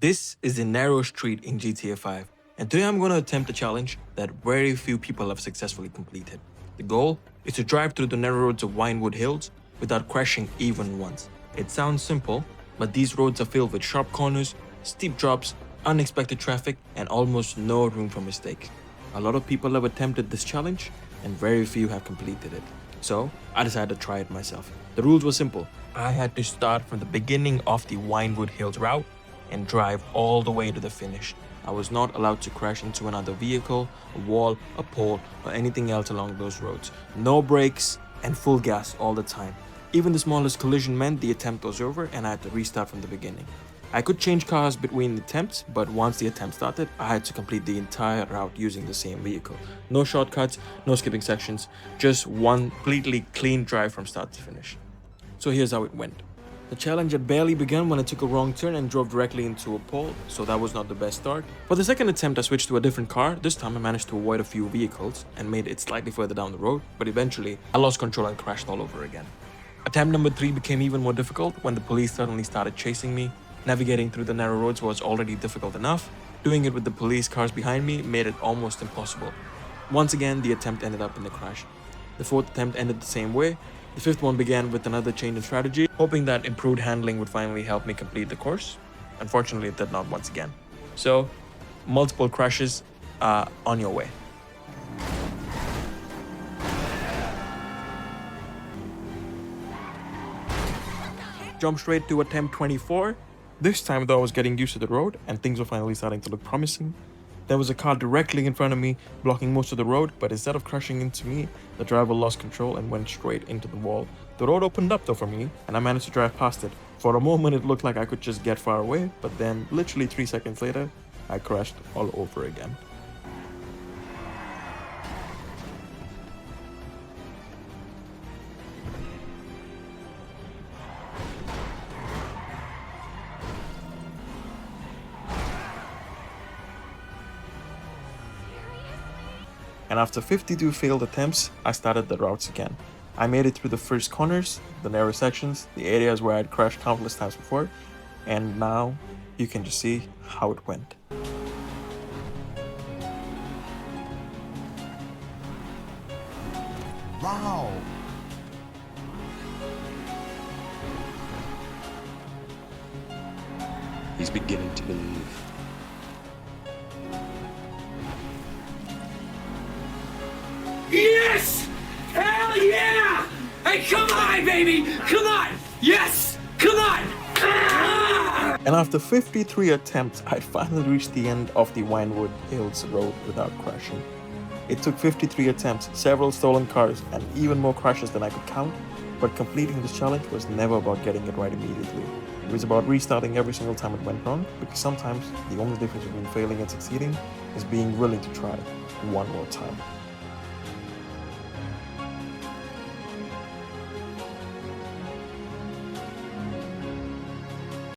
This is a narrow street in GTA 5, and today I'm going to attempt a challenge that very few people have successfully completed. The goal is to drive through the narrow roads of Vinewood Hills without crashing even once. It sounds simple, but these roads are filled with sharp corners, steep drops, unexpected traffic, and almost no room for mistake. A lot of people have attempted this challenge, and very few have completed it. So I decided to try it myself. The rules were simple. I had to start from the beginning of the Vinewood Hills route and drive all the way to the finish. I was not allowed to crash into another vehicle, a wall, a pole, or anything else along those roads. No brakes and full gas all the time. Even the smallest collision meant the attempt was over and I had to restart from the beginning. I could change cars between attempts, but once the attempt started, I had to complete the entire route using the same vehicle. No shortcuts, no skipping sections, just one completely clean drive from start to finish. So here's how it went. The challenge had barely begun when I took a wrong turn and drove directly into a pole, so that was not the best start. For the second attempt, I switched to a different car. This time I managed to avoid a few vehicles and made it slightly further down the road, but eventually I lost control and crashed all over again. Attempt number 3 became even more difficult when the police suddenly started chasing me. Navigating through the narrow roads was already difficult enough. Doing it with the police cars behind me made it almost impossible. Once again, the attempt ended up in a crash. The fourth attempt ended the same way. The fifth one began with another change in strategy, hoping that improved handling would finally help me complete the course. Unfortunately, it did not once again. So, multiple crashes are on your way. Jump straight to attempt 24. This time though I was getting used to the road and things were finally starting to look promising. There was a car directly in front of me, blocking most of the road, but instead of crashing into me, the driver lost control and went straight into the wall. The road opened up though for me, and I managed to drive past it. For a moment it looked like I could just get far away, but then literally 3 seconds later, I crashed all over again. And after 52 failed attempts, I started the routes again. I made it through the first corners, the narrow sections, the areas where I'd crashed countless times before, and now you can just see how it went. Wow! He's beginning to believe. Yes! Hell yeah! Hey, come on, baby! Come on! Yes! Come on! Ah! And after 53 attempts, I finally reached the end of the Vinewood Hills road without crashing. It took 53 attempts, several stolen cars, and even more crashes than I could count, but completing this challenge was never about getting it right immediately. It was about restarting every single time it went wrong, because sometimes the only difference between failing and succeeding is being willing to try one more time.